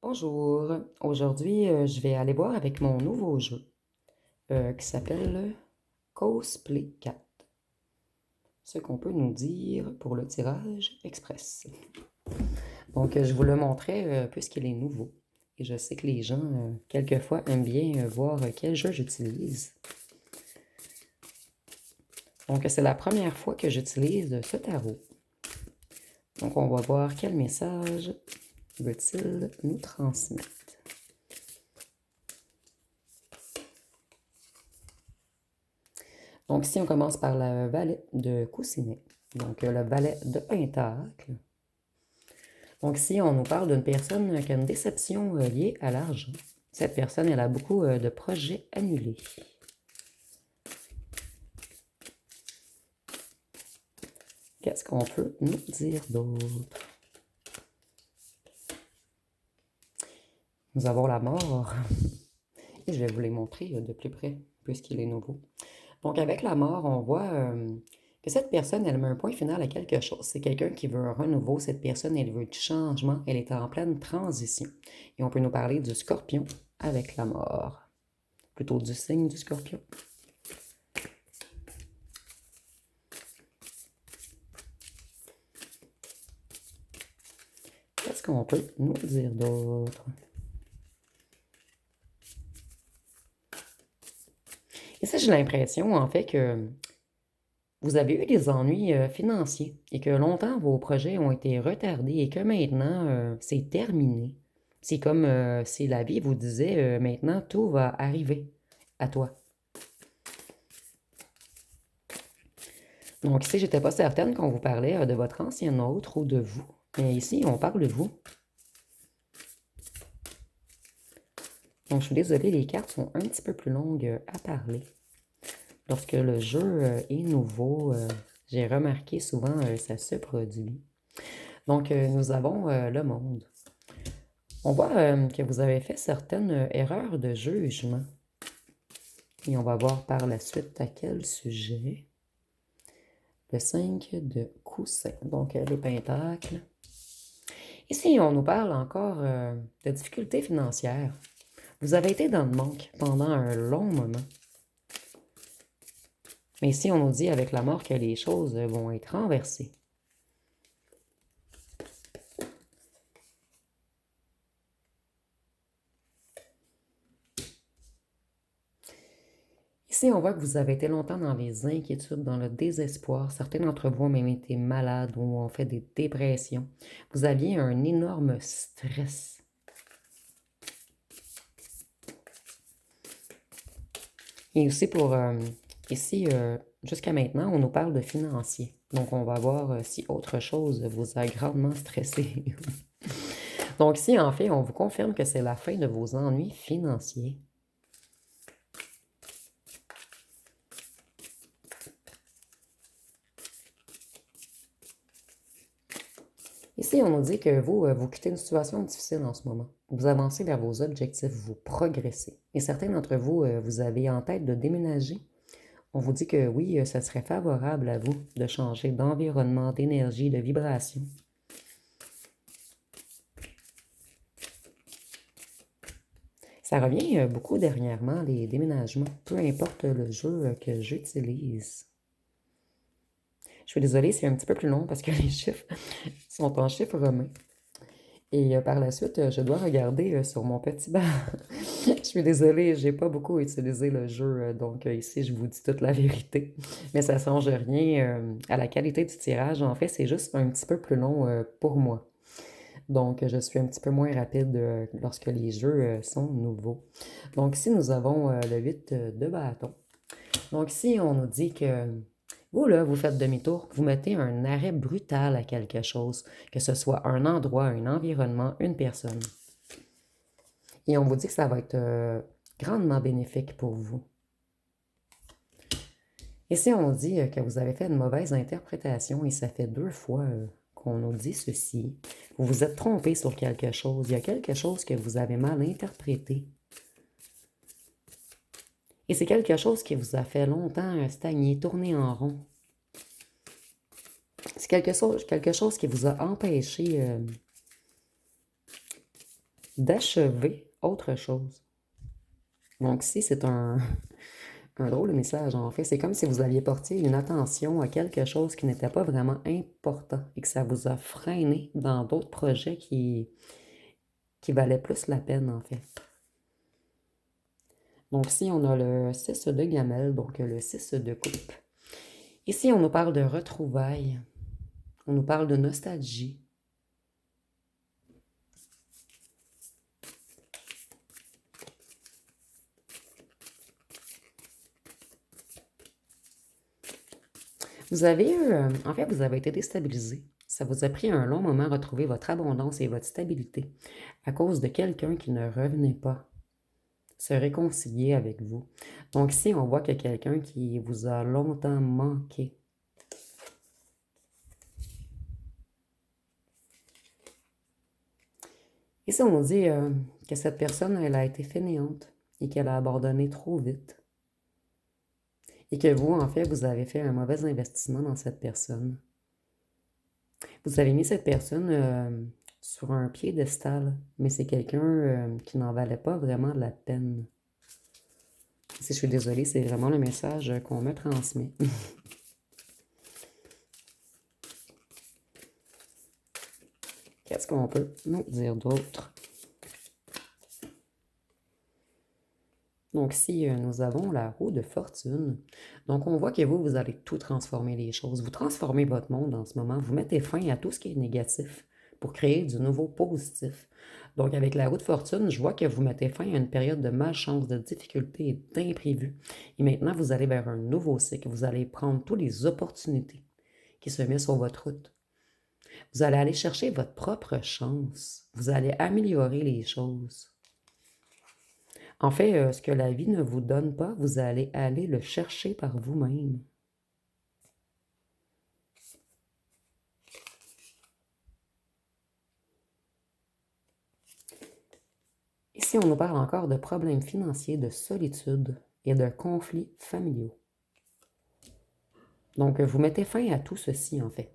Bonjour, aujourd'hui je vais aller voir avec mon nouveau jeu qui s'appelle Cosplay 4. Ce qu'on peut nous dire pour le tirage express. Donc je vous le montrais puisqu'il est nouveau. Et je sais que les gens, quelquefois, aiment bien voir quel jeu j'utilise. Donc c'est la première fois que j'utilise ce tarot. Donc on va voir quel message veut-il nous transmettre. Donc, si on commence par le valet de coussinet, donc le valet de pentacle. Donc, si on nous parle d'une personne qui a une déception liée à l'argent, cette personne, elle a beaucoup de projets annulés. Qu'est-ce qu'on peut nous dire d'autre? Nous avons la mort. Et je vais vous les montrer de plus près, puisqu'il est nouveau. Donc, avec la mort, on voit que cette personne, elle met un point final à quelque chose. C'est quelqu'un qui veut un renouveau. Cette personne, elle veut du changement. Elle est en pleine transition. Et on peut nous parler du scorpion avec la mort. Plutôt du signe du scorpion. Qu'est-ce qu'on peut nous dire d'autre? Et ça, j'ai l'impression, en fait, que vous avez eu des ennuis financiers et que longtemps, vos projets ont été retardés et que maintenant, c'est terminé. C'est comme si la vie vous disait, maintenant, tout va arriver à toi. Donc ici, j'étais pas certaine qu'on vous parlait de votre ancien autre ou de vous. Mais ici, on parle de vous. Donc, je suis désolée, les cartes sont un petit peu plus longues à parler. Lorsque le jeu est nouveau, j'ai remarqué souvent ça se produit. Donc, nous avons le monde. On voit que vous avez fait certaines erreurs de jugement. Et on va voir par la suite à quel sujet. Le 5 de coussin, donc les pentacles. Ici, on nous parle encore de difficultés financières. Vous avez été dans le manque pendant un long moment. Mais ici, on nous dit avec la mort que les choses vont être renversées. Ici, on voit que vous avez été longtemps dans les inquiétudes, dans le désespoir. Certains d'entre vous ont même été malades ou ont fait des dépressions. Vous aviez un énorme stress. Et aussi pour, ici, jusqu'à maintenant, on nous parle de financier. Donc, on va voir si autre chose vous a grandement stressé. Donc, ici, en fait, on vous confirme que c'est la fin de vos ennuis financiers. Ici, on nous dit que vous, vous quittez une situation difficile en ce moment. Vous avancez vers vos objectifs, vous progressez. Et certains d'entre vous, vous avez en tête de déménager. On vous dit que oui, ça serait favorable à vous de changer d'environnement, d'énergie, de vibration. Ça revient beaucoup dernièrement, les déménagements, peu importe le jeu que j'utilise. Je suis désolée, c'est un petit peu plus long parce que les chiffres sont en chiffres romains. Et par la suite, je dois regarder sur mon petit banc. Je suis désolée, j'ai pas beaucoup utilisé le jeu, donc ici, je vous dis toute la vérité. Mais ça ne change rien à la qualité du tirage. En fait, c'est juste un petit peu plus long pour moi. Donc, je suis un petit peu moins rapide lorsque les jeux sont nouveaux. Donc, ici, nous avons le 8 de bâton. Donc, ici, on nous dit que vous, là, vous faites demi-tour, vous mettez un arrêt brutal à quelque chose, que ce soit un endroit, un environnement, une personne. Et on vous dit que ça va être grandement bénéfique pour vous. Ici, on nous dit que vous avez fait une mauvaise interprétation et ça fait 2 fois qu'on nous dit ceci. Vous vous êtes trompé sur quelque chose. Il y a quelque chose que vous avez mal interprété. Et c'est quelque chose qui vous a fait longtemps stagner, tourner en rond. C'est quelque chose qui vous a empêché d'achever autre chose. Donc ici, c'est un drôle de message, en fait. C'est comme si vous aviez porté une attention à quelque chose qui n'était pas vraiment important et que ça vous a freiné dans d'autres projets qui valaient plus la peine, en fait. Donc ici, on a le 6 de gamelle, donc le 6 de coupe. Ici, on nous parle de retrouvailles. On nous parle de nostalgie. Vous avez eu, en fait, vous avez été déstabilisé. Ça vous a pris un long moment à retrouver votre abondance et votre stabilité à cause de quelqu'un qui ne revenait pas se réconcilier avec vous. Donc ici, on voit que quelqu'un qui vous a longtemps manqué. Ici, on nous dit que cette personne, elle a été fainéante et qu'elle a abandonné trop vite. Et que vous, en fait, vous avez fait un mauvais investissement dans cette personne. Vous avez mis cette personne sur un piédestal, mais c'est quelqu'un qui n'en valait pas vraiment la peine. Si je suis désolée, c'est vraiment le message qu'on me transmet. Qu'est-ce qu'on peut nous dire d'autre? Donc, si nous avons la roue de fortune, donc on voit que vous, vous allez tout transformer les choses. Vous transformez votre monde en ce moment. Vous mettez fin à tout ce qui est négatif pour créer du nouveau positif. Donc, avec la roue de fortune, je vois que vous mettez fin à une période de malchance, de difficulté et d'imprévu. Et maintenant, vous allez vers un nouveau cycle. Vous allez prendre toutes les opportunités qui se mettent sur votre route. Vous allez aller chercher votre propre chance. Vous allez améliorer les choses. En fait, ce que la vie ne vous donne pas, vous allez aller le chercher par vous-même. Ici, on nous parle encore de problèmes financiers, de solitude et de conflits familiaux. Donc, vous mettez fin à tout ceci, en fait.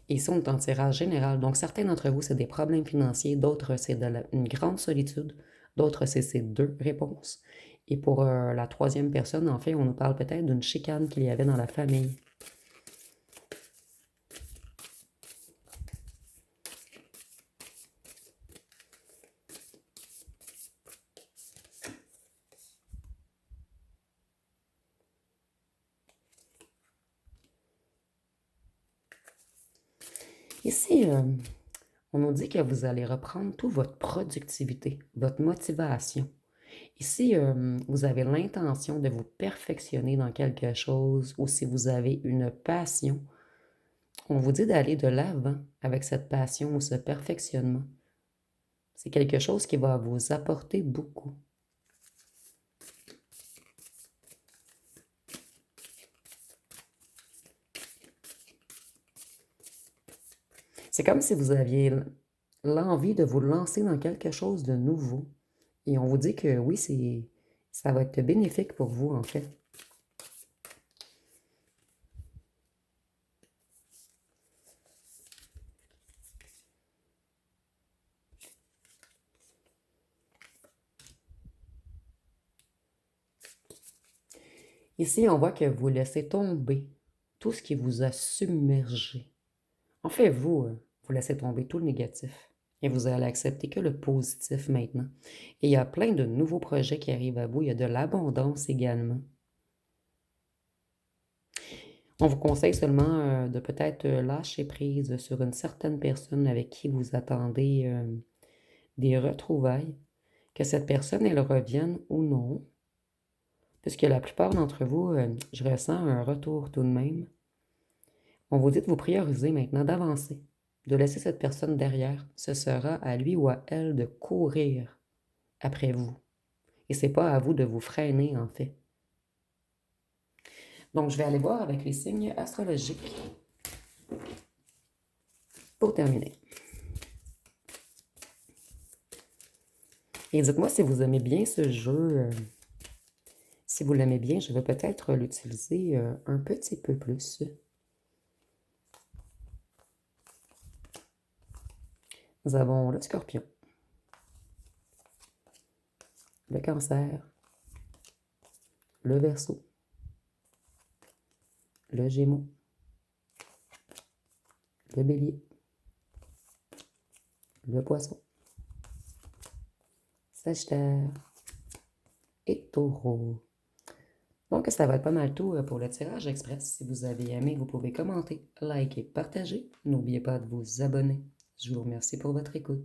Et ici, on est en tirage général. Donc, certains d'entre vous, c'est des problèmes financiers, d'autres, c'est une grande solitude, d'autres, c'est ces deux réponses. Et pour la troisième personne, en fait, on nous parle peut-être d'une chicane qu'il y avait dans la famille. Ici, on nous dit que vous allez reprendre toute votre productivité, votre motivation. Ici, vous avez l'intention de vous perfectionner dans quelque chose ou si vous avez une passion, on vous dit d'aller de l'avant avec cette passion ou ce perfectionnement. C'est quelque chose qui va vous apporter beaucoup. C'est comme si vous aviez l'envie de vous lancer dans quelque chose de nouveau. Et on vous dit que oui, ça va être bénéfique pour vous, en fait. Ici, on voit que vous laissez tomber tout ce qui vous a submergé. En fait, vous laissez tomber tout le négatif et vous allez accepter que le positif maintenant. Et il y a plein de nouveaux projets qui arrivent à vous. Il y a de l'abondance également. On vous conseille seulement de peut-être lâcher prise sur une certaine personne avec qui vous attendez des retrouvailles, que cette personne, elle revienne ou non, puisque la plupart d'entre vous, je ressens un retour tout de même. On vous dit de vous prioriser maintenant, d'avancer, de laisser cette personne derrière. Ce sera à lui ou à elle de courir après vous. Et c'est pas à vous de vous freiner, en fait. Donc, je vais aller voir avec les signes astrologiques pour terminer. Et dites-moi si vous aimez bien ce jeu. Si vous l'aimez bien, je vais peut-être l'utiliser un petit peu plus. Nous avons le Scorpion, le Cancer, le Verseau, le Gémeaux, le Bélier, le Poisson, Sagittaire et Taureau. Donc, ça va être pas mal tout pour le tirage express. Si vous avez aimé, vous pouvez commenter, liker, partager. N'oubliez pas de vous abonner. Je vous remercie pour votre écoute.